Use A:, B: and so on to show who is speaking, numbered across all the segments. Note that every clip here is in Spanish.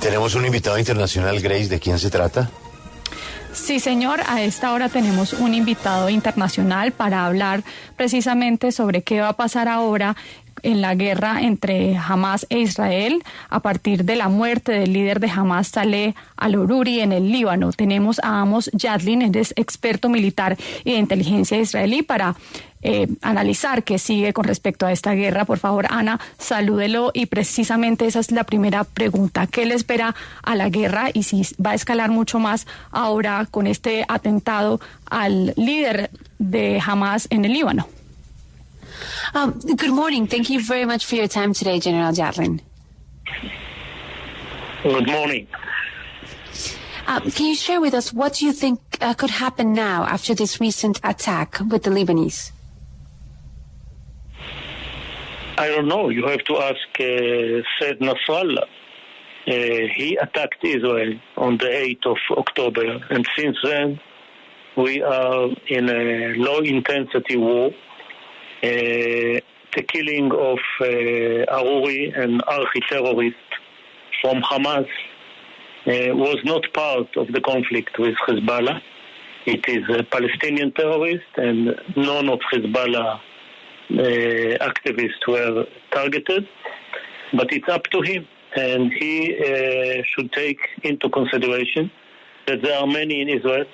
A: Tenemos un invitado internacional, Grace, ¿de quién se trata?
B: Sí, señor, a esta hora tenemos un invitado internacional para hablar precisamente sobre qué va a pasar ahora en la guerra entre Hamas e Israel a partir de la muerte del líder de Hamas, Saleh al-Aruri, en el Líbano. Tenemos a Amos Yadlin, él es experto militar y de inteligencia israelí, para analizar qué sigue con respecto a esta guerra. Por favor, Ana, salúdelo, y precisamente esa es la primera pregunta. ¿Qué le espera a la guerra y si va a escalar mucho más ahora con este atentado al líder de Hamas en el Líbano?
C: Good morning. Thank you very much for your time today, General Yadlin.
D: Good morning.
C: Can you share with us what you think could happen now after this recent attack with the Lebanese?
D: I don't know. You have to ask Said Nasrallah. He attacked Israel on the 8th of October, and since then we are in a low-intensity war. The killing of Aruri, an archi-terrorist from Hamas, was not part of the conflict with Hezbollah. It is a Palestinian terrorist, and none of Hezbollah activists were targeted. But it's up to him, and he should take into consideration that there are many in Israel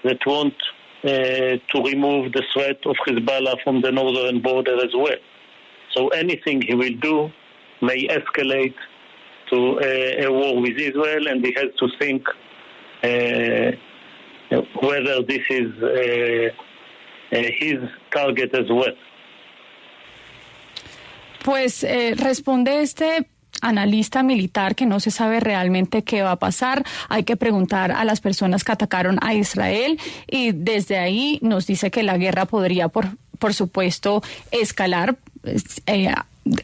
D: that want to remove the threat of Hezbollah from the northern border as well. So anything he will do may escalate to a war with Israel, and he has to think whether this is his target as well.
B: Pues responde este analista militar que no se sabe realmente qué va a pasar. Hay que preguntar a las personas que atacaron a Israel, y desde ahí nos dice que la guerra podría, por supuesto, escalar,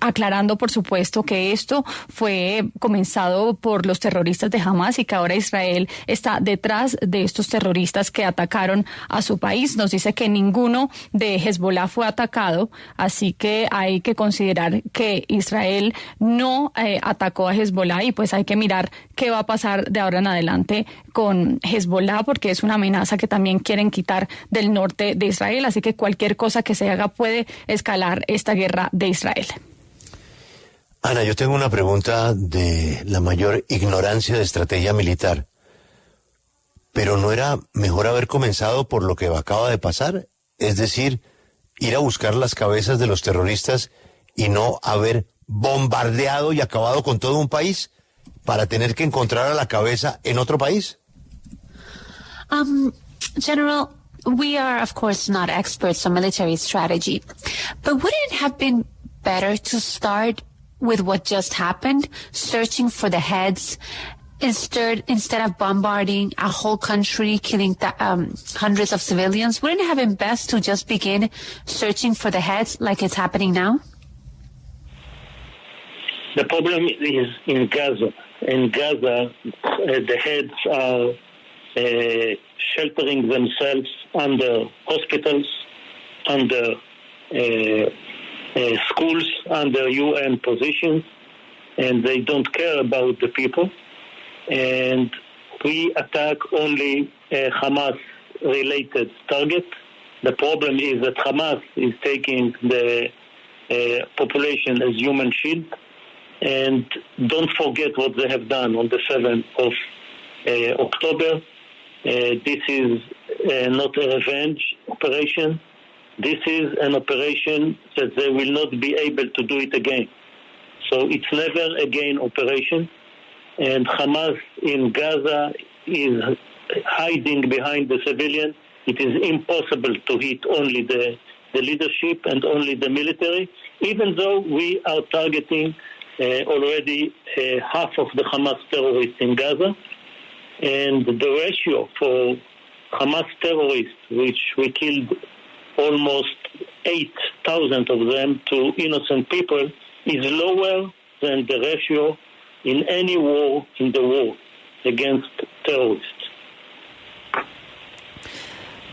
B: aclarando, por supuesto, que esto fue comenzado por los terroristas de Hamas y que ahora Israel está detrás de estos terroristas que atacaron a su país. Nos dice que ninguno de Hezbollah fue atacado, así que hay que considerar que Israel no atacó a Hezbollah, y pues hay que mirar qué va a pasar de ahora en adelante con Hezbollah, porque es una amenaza que también quieren quitar del norte de Israel, así que cualquier cosa que se haga puede escalar esta guerra de Israel.
A: Ana, yo tengo una pregunta de la mayor ignorancia de estrategia militar. ¿Pero no era mejor haber comenzado por lo que acaba de pasar? Es decir, ir a buscar las cabezas de los terroristas y no haber bombardeado y acabado con todo un país para tener que encontrar a la cabeza en otro país.
C: General, we are, of course, not experts on military strategy, but wouldn't it have been better to start with what just happened, searching for the heads, instead of bombarding a whole country, killing hundreds of civilians? Wouldn't it have been best to just begin searching for the heads like it's happening now?
D: The problem is in Gaza. In Gaza, the heads are sheltering themselves under hospitals, under schools, under UN positions, and they don't care about the people. And we attack only Hamas-related targets. The problem is that Hamas is taking the population as human shield. And don't forget what they have done on the 7th of October. This is not a revenge operation. This is an operation that they will not be able to do it again. So it's never again operation. And Hamas in Gaza is hiding behind the civilian. It is impossible to hit only the leadership and only the military, even though we are targeting already half of the Hamas terrorists in Gaza. And the ratio for Hamas terrorists, which we killed almost 8,000 of them to innocent people, is lower than the ratio in any war in the world against terrorists.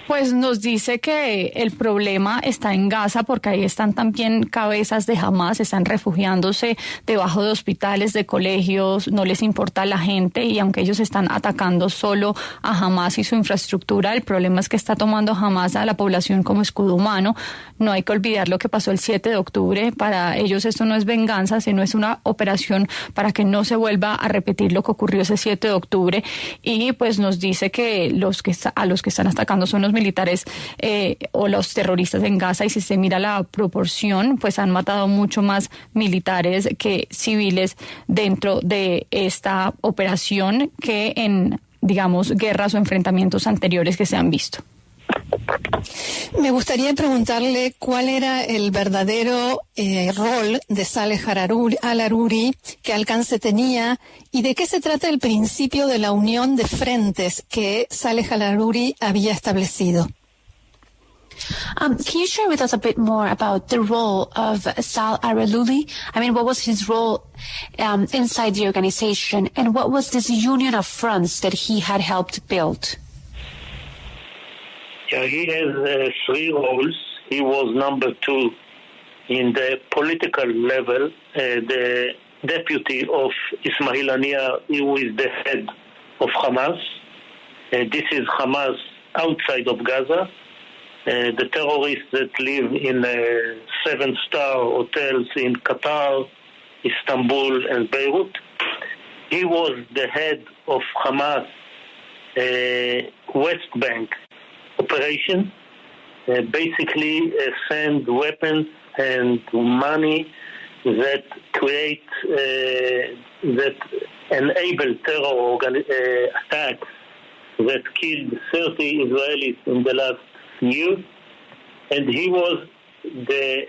B: Pues nos dice que el problema está en Gaza porque ahí están también cabezas de Hamás, están refugiándose debajo de hospitales, de colegios, no les importa la gente y aunque ellos están atacando solo a Hamás y su infraestructura, el problema es que está tomando Hamás a la población como escudo humano. No hay que olvidar lo que pasó el 7 de octubre. Para ellos esto no es venganza, sino es una operación para que no se vuelva a repetir lo que ocurrió ese 7 de octubre. Y pues nos dice que a los que están atacando son los militares o los terroristas en Gaza, y si se mira la proporción, pues han matado mucho más militares que civiles dentro de esta operación que en, digamos, guerras o enfrentamientos anteriores que se han visto.
E: Me gustaría preguntarle cuál era el verdadero rol de Saleh al-Aruri, qué alcance tenía y de qué se trata el principio de la unión de frentes que Saleh al-Aruri había establecido.
C: Can you share with us a bit more about the role of Saleh al-Aruri? I mean, what was his role inside the organization, and what was this union of fronts that he had helped build?
D: Yeah, he has 3 roles. He was number 2 in the political level, the deputy of Ismail Haniyeh, who is the head of Hamas. This is Hamas outside of Gaza. The terrorists that live in 7-star hotels in Qatar, Istanbul, and Beirut. He was the head of Hamas West Bank operation, basically send weapons and money that create, that enable terror attacks that killed 30 Israelis in the last year. And he was the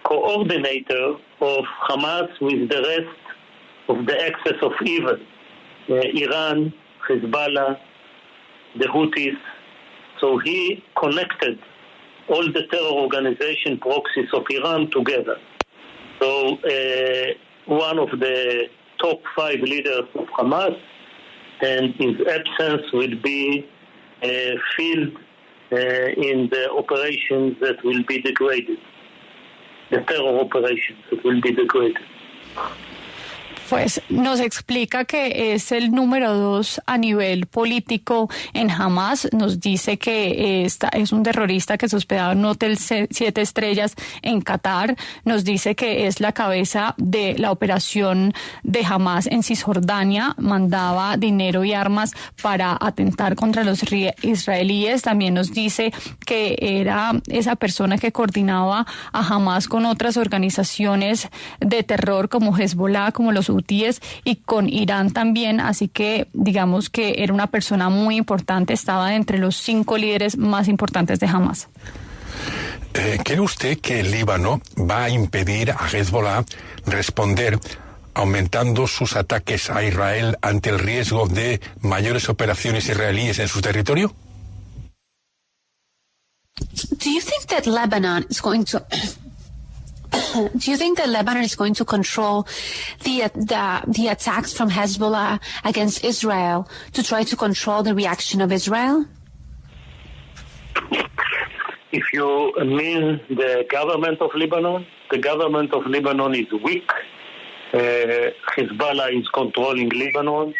D: coordinator of Hamas with the rest of the axis of evil, Iran, Hezbollah, the Houthis. So he connected all the terror organization proxies of Iran together. So one of the top 5 leaders of Hamas, and his absence will be filled in the operations that will be degraded, the terror operations that will be degraded.
B: Pues nos explica que es el número 2 a nivel político en Hamas. Nos dice que es un terrorista que se hospedaba en un hotel 7 estrellas en Qatar. Nos dice que es la cabeza de la operación de Hamas en Cisjordania. Mandaba dinero y armas para atentar contra los israelíes. También nos dice que era esa persona que coordinaba a Hamas con otras organizaciones de terror como Hezbollah, como los Houthis y con Irán también, así que digamos que era una persona muy importante, estaba entre los 5 líderes más importantes de Hamas.
F: ¿Cree usted que el Líbano va a impedir a Hezbollah responder aumentando sus ataques a Israel ante el riesgo de mayores operaciones israelíes en su territorio?
C: Do you think that Lebanon is going to control the attacks from Hezbollah against Israel to try to control the reaction of Israel?
D: If you mean the government of Lebanon, the government of Lebanon is weak. Hezbollah is controlling Lebanon.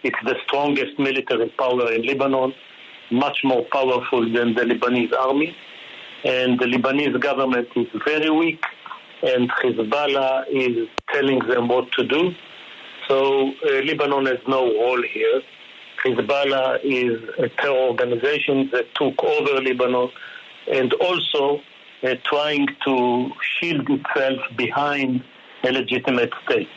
D: It's the strongest military power in Lebanon, much more powerful than the Lebanese army. And the Lebanese government is very weak, and Hezbollah is telling them what to do. So Lebanon has no role here. Hezbollah is a terror organization that took over Lebanon and also trying to shield itself behind a legitimate state.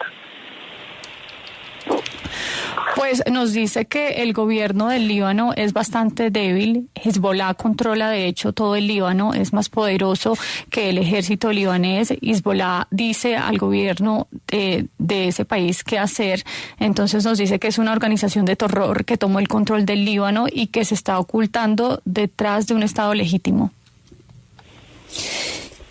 B: Pues nos dice que el gobierno del Líbano es bastante débil. Hezbollah controla de hecho todo el Líbano, es más poderoso que el ejército libanés. Hezbollah dice al gobierno de ese país qué hacer. Entonces nos dice que es una organización de terror que tomó el control del Líbano y que se está ocultando detrás de un Estado legítimo.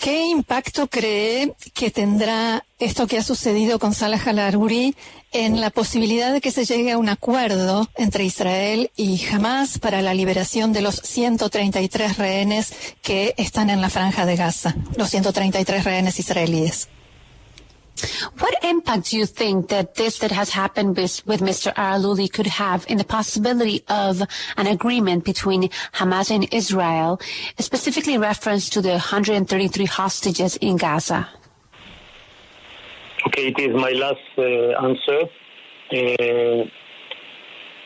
E: ¿Qué impacto cree que tendrá esto que ha sucedido con Salah al-Aruri en la posibilidad de que se llegue a un acuerdo entre Israel y Hamás para la liberación de los 133 rehenes que están en la Franja de Gaza, los 133 rehenes israelíes?
C: What impact do you think that this that has happened with Mr. Al-Aruri could have in the possibility of an agreement between Hamas and Israel, specifically reference to the 133 hostages in Gaza?
D: Okay, it is my last answer.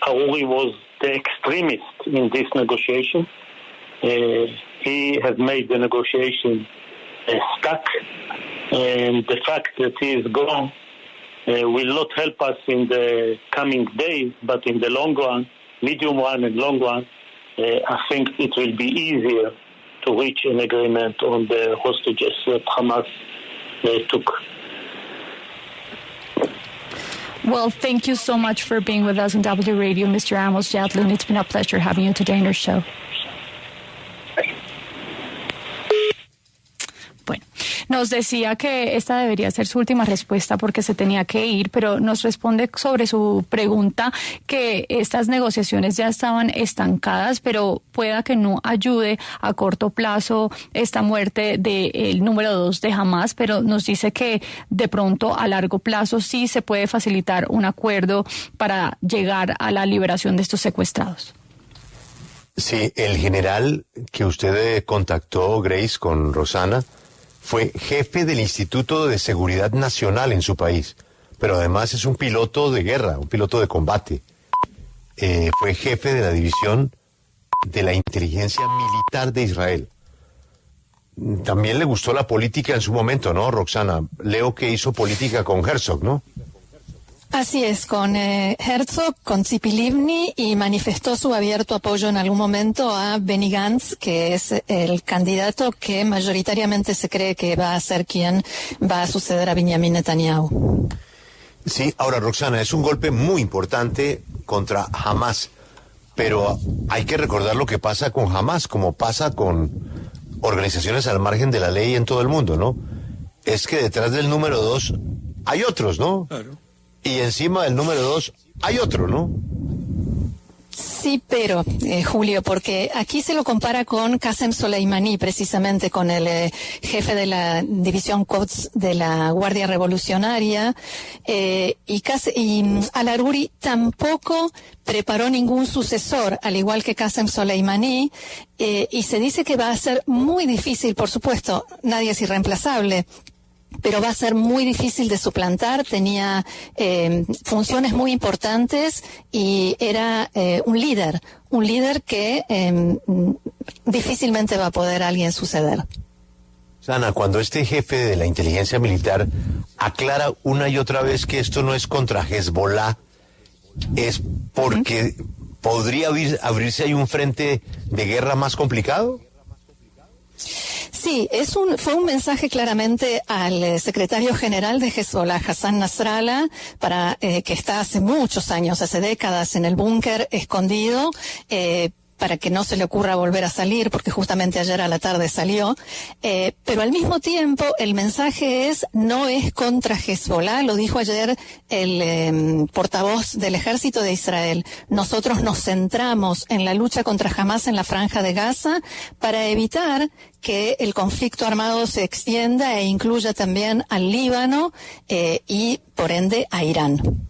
D: Aruri was the extremist in this negotiation. He has made the negotiation stuck. And the fact that he is gone will not help us in the coming days, but in the long run, medium run and long run, I think it will be easier to reach an agreement on the hostages that Hamas took.
B: Well, thank you so much for being with us on W Radio, Mr. Amos Yadlin. It's been a pleasure having you today in our show. Bueno, nos decía que esta debería ser su última respuesta porque se tenía que ir, pero nos responde sobre su pregunta que estas negociaciones ya estaban estancadas, pero pueda que no ayude a corto plazo esta muerte del número 2 de Hamás, pero nos dice que de pronto a largo plazo sí se puede facilitar un acuerdo para llegar a la liberación de estos secuestrados.
A: Sí, el general que usted contactó, Grace, con Rosana, fue jefe del Instituto de Seguridad Nacional en su país, pero además es un piloto de guerra, un piloto de combate. Fue jefe de la división de la inteligencia militar de Israel. También le gustó la política en su momento, ¿no, Roxana? Leo que hizo política con Herzog, ¿no?
E: Así es, con Herzog, con Tzipi Livni, y manifestó su abierto apoyo en algún momento a Benny Gantz, que es el candidato que mayoritariamente se cree que va a ser quien va a suceder a Benjamin Netanyahu.
A: Sí, ahora, Roxana, es un golpe muy importante contra Hamás, pero hay que recordar lo que pasa con Hamás, como pasa con organizaciones al margen de la ley en todo el mundo, ¿no? Es que detrás del número 2 hay otros, ¿no? Claro. Y encima del número 2 hay otro, ¿no?
E: Sí, pero, Julio, porque aquí se lo compara con Qasem Soleimani, precisamente con el jefe de la división Quds de la Guardia Revolucionaria, y al-Aruri tampoco preparó ningún sucesor, al igual que Qasem Soleimani, y se dice que va a ser muy difícil, por supuesto, nadie es irreemplazable, pero va a ser muy difícil de suplantar. Tenía funciones muy importantes y era un líder que difícilmente va a poder alguien suceder.
A: Sana, cuando este jefe de la inteligencia militar aclara una y otra vez que esto no es contra Hezbollah, ¿es porque podría abrirse ahí un frente de guerra más complicado?
E: Sí, fue un mensaje claramente al secretario general de Hezbollah, Hassan Nasrallah, que está hace muchos años, hace décadas, en el búnker escondido, para que no se le ocurra volver a salir, porque justamente ayer a la tarde salió, pero al mismo tiempo el mensaje no es contra Hezbollah, lo dijo ayer el portavoz del ejército de Israel. Nosotros nos centramos en la lucha contra Hamás en la Franja de Gaza para evitar que el conflicto armado se extienda e incluya también al Líbano y por ende a Irán.